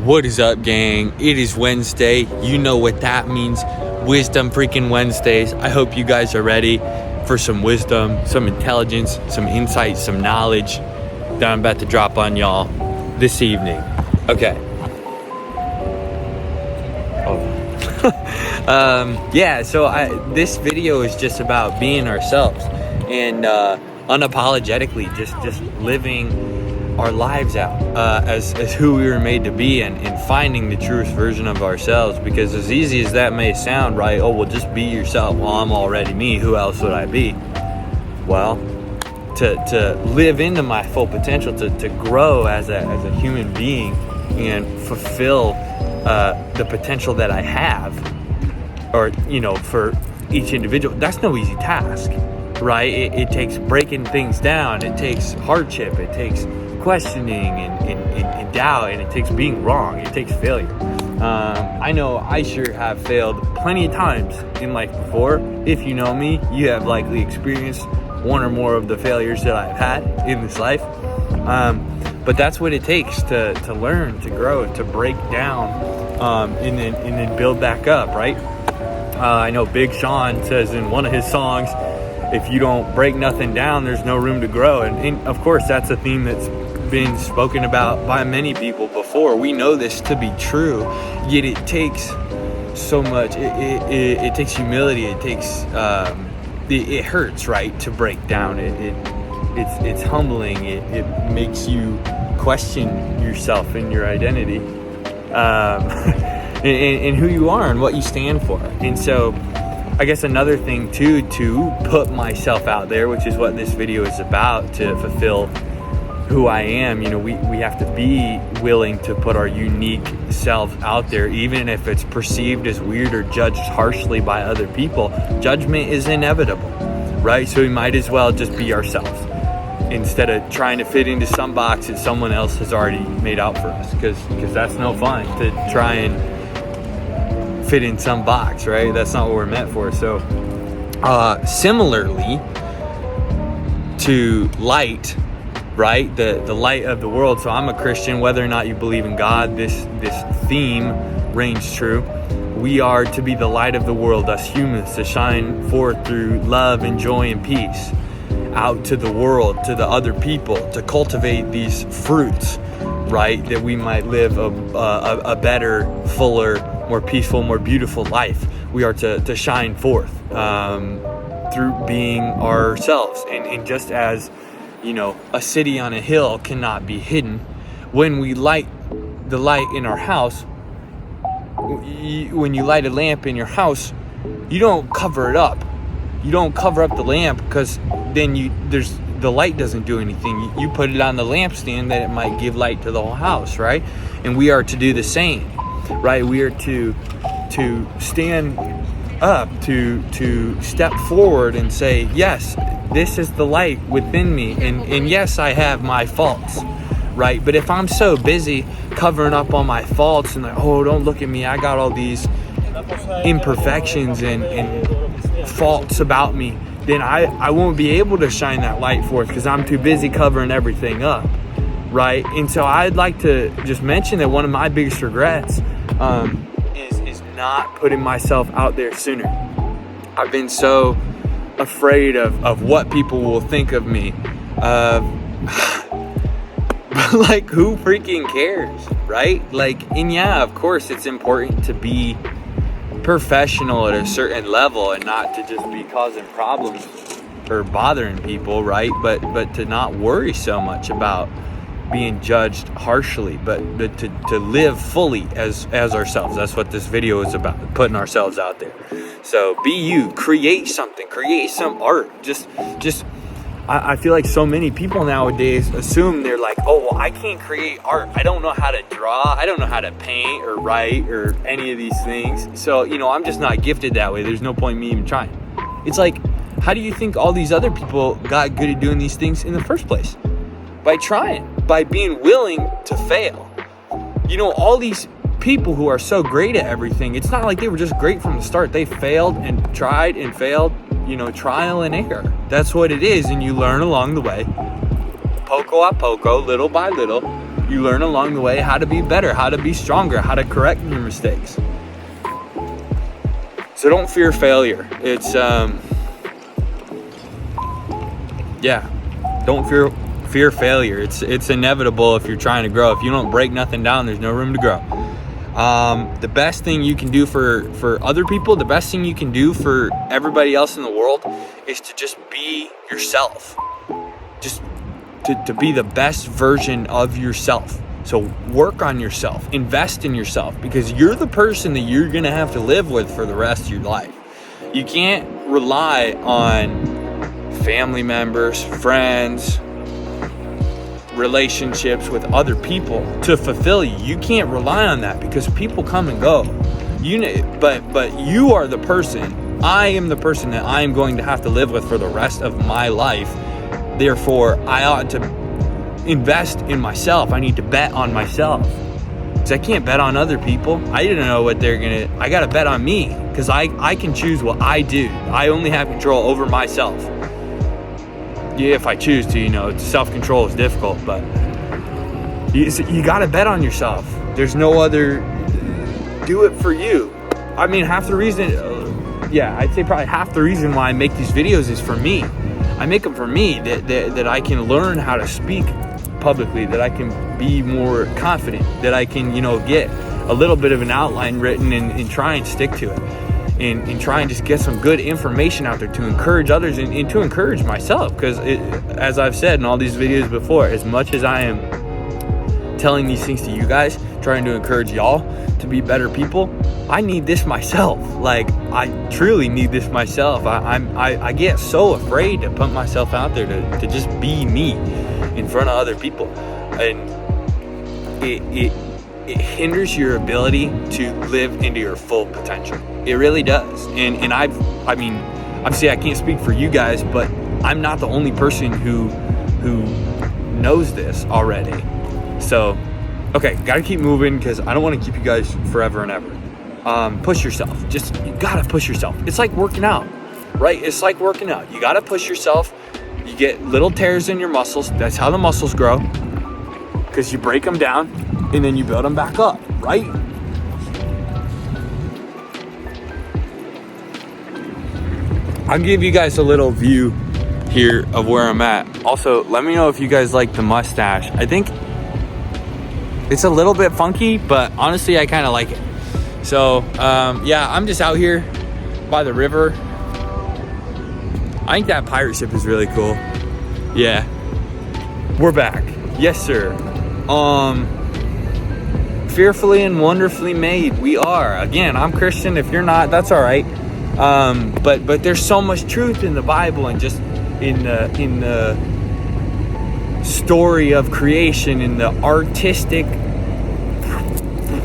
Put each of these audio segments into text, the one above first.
What is up, gang? It is Wednesday. You know what that means. Wisdom freaking Wednesdays. I hope you guys are ready for some wisdom, some intelligence, some insight, some knowledge that I'm about to drop on y'all this evening. Okay. This video is just about being ourselves and unapologetically just living our lives out as who we were made to be, and finding the truest version of ourselves. Because as easy as that may sound, right? Oh, well, just be yourself. Well, I'm already me. Who else would I be? Well, to live into my full potential, to grow as a human being and fulfill the potential that I have, or for each individual, that's no easy task, right? It takes breaking things down. It takes hardship. It takes questioning and doubt, and it takes being wrong. It takes failure. I know I sure have failed plenty of times in life before. If you know me, you have likely experienced one or more of the failures that I've had in this life. But that's what it takes to learn, to grow, to break down, and then build back up, right? I know Big Sean says in one of his songs, if you don't break nothing down, there's no room to grow. And of course, that's a theme that's been spoken about by many people before. We know this to be true, yet it takes so much. It takes humility. It takes it hurts, right, to break down. It's humbling. It makes you question yourself and your identity, and who you are and what you stand for. And so I guess another thing too, to put myself out there, which is what this video is about, to fulfill who I am. We have to be willing to put our unique selves out there, even if it's perceived as weird or judged harshly by other people. Judgment is inevitable, right? So we might as well just be ourselves instead of trying to fit into some box that someone else has already made out for us, because that's no fun to try and fit in some box, right? That's not what we're meant for. So similarly to light, right? The light of the world. So I'm a Christian. Whether or not you believe in God, this theme reigns true. We are to be the light of the world, us humans, to shine forth through love and joy and peace out to the world, to the other people, to cultivate these fruits, right? That we might live a better, fuller, more peaceful, more beautiful life. We are to shine forth through being ourselves. And just as a city on a hill cannot be hidden, when we light the light in our house, when you light a lamp in your house, you don't cover it up. You don't cover up the lamp, because then the light doesn't do anything. You put it on the lampstand that it might give light to the whole house, right? And we are to do the same, right? We are to stand up, to step forward and say, yes, this is the light within me, and yes, I have my faults, right? But if I'm so busy covering up on my faults and oh, don't look at me, I got all these imperfections and faults about me, then I won't be able to shine that light forth, because I'm too busy covering everything up, right? And so I'd like to just mention that one of my biggest regrets is not putting myself out there sooner. I've been so afraid of what people will think of me. But like, who freaking cares, right? And yeah, of course it's important to be professional at a certain level and not to just be causing problems or bothering people, right? But to not worry so much about being judged harshly, but to live fully as ourselves. That's what this video is about, putting ourselves out there. So be you, create something, create some art. I feel like so many people nowadays assume, they're like, oh, well, I can't create art. I don't know how to draw. I don't know how to paint or write or any of these things. So, I'm just not gifted that way. There's no point in me even trying. It's like, how do you think all these other people got good at doing these things in the first place? By trying, by being willing to fail. All these people who are so great at everything, it's not like they were just great from the start. They failed and tried and failed, trial and error. That's what it is. And you learn along the way, poco a poco, little by little, You learn along the way how to be better, how to be stronger, how to correct your mistakes. So don't fear failure. It's don't fear failure. It's inevitable if you're trying to grow. If you don't break nothing down, there's no room to grow. The best thing you can do for other people, the best thing you can do for everybody else in the world is to just be yourself. Just to be the best version of yourself. So work on yourself, invest in yourself, because you're the person that you're gonna have to live with for the rest of your life. You can't rely on family members, friends, relationships with other people to fulfill you. You can't rely on that because people come and go. But you are the person. I am the person that I am going to have to live with for the rest of my life. Therefore, I ought to invest in myself. I need to bet on myself, because I can't bet on other people. I didn't know what I gotta bet on me, because I can choose what I do. I only have control over myself. Yeah, if I choose to, self-control is difficult, but you gotta bet on yourself. There's no other, do it for you. I mean, half the reason, I'd say probably half the reason why I make these videos is for me. I make them for me, that I can learn how to speak publicly, that I can be more confident, that I can, get a little bit of an outline written and try and stick to it. And try and just get some good information out there to encourage others and to encourage myself. Because as I've said in all these videos before, as much as I am telling these things to you guys, trying to encourage y'all to be better people, I need this myself. Like, I truly need this myself. I get so afraid to put myself out there to just be me in front of other people. And it hinders your ability to live into your full potential. It really does. And obviously I can't speak for you guys, but I'm not the only person who knows this already. So, okay, gotta keep moving, because I don't want to keep you guys forever and ever. Push yourself. You gotta push yourself. It's like working out, right? It's like working out. You gotta push yourself. You get little tears in your muscles. That's how the muscles grow, because you break them down and then you build them back up, right? I'll give you guys a little view here of where I'm at. Also, let me know if you guys like the mustache. I think it's a little bit funky, but honestly, I kind of like it. So, I'm just out here by the river. I think that pirate ship is really cool. Yeah, we're back. Yes, sir. Fearfully and wonderfully made, we are. Again, I'm Christian. If you're not, that's all right. But there's so much truth in the Bible, and just in the story of creation, in the artistic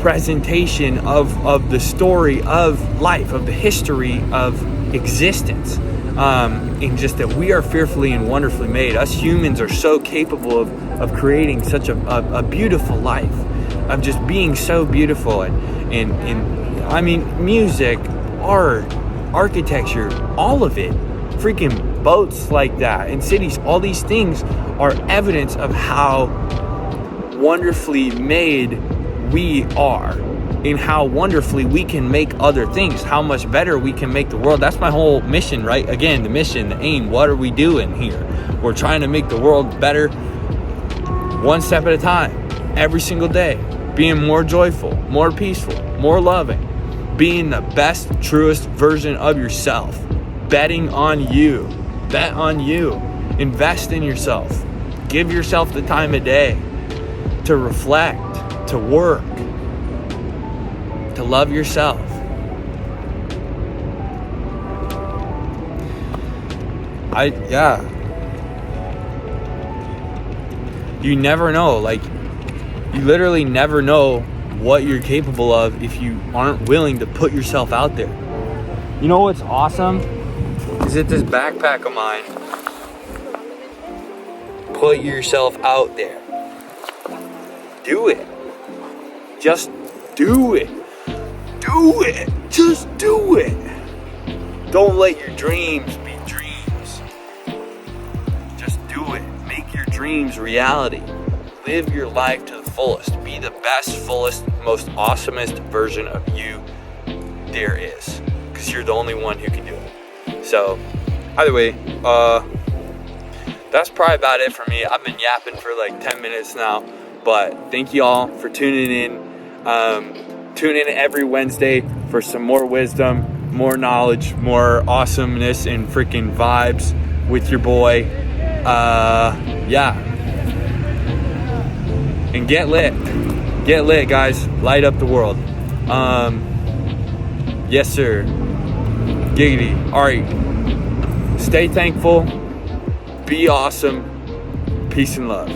presentation of the story of life, of the history of existence, and just that we are fearfully and wonderfully made. Us humans are so capable of creating such a beautiful life, of just being so beautiful, and I mean, music, art, architecture, all of it, freaking boats like that, and cities, all these things are evidence of how wonderfully made we are, and how wonderfully we can make other things, how much better we can make the world. That's my whole mission, right? Again, the mission, the aim, what are we doing here? We're trying to make the world better, one step at a time, every single day, being more joyful, more peaceful, more loving, being the best, truest version of yourself, betting on you, bet on you, invest in yourself, give yourself the time of day to reflect, to work, to love yourself. You never know, like, you literally never know what you're capable of if you aren't willing to put yourself out there. You know what's awesome? Is that this backpack of mine, put yourself out there. Do it. Just do it. Do it. Just do it. Don't let your dreams be dreams. Just do it. Make your dreams reality. Live your life to the fullest. Be the best, fullest, most awesomest version of you there is, because you're the only one who can do it. So either way, that's probably about it for me. I've been yapping for like 10 minutes now, but thank you all for tuning in. Tune in every Wednesday for some more wisdom, more knowledge, more awesomeness, and freaking vibes with your boy. Yeah. And get lit, guys. Light up the world. Yes, sir. Giggity. All right. Stay thankful. Be awesome. Peace and love.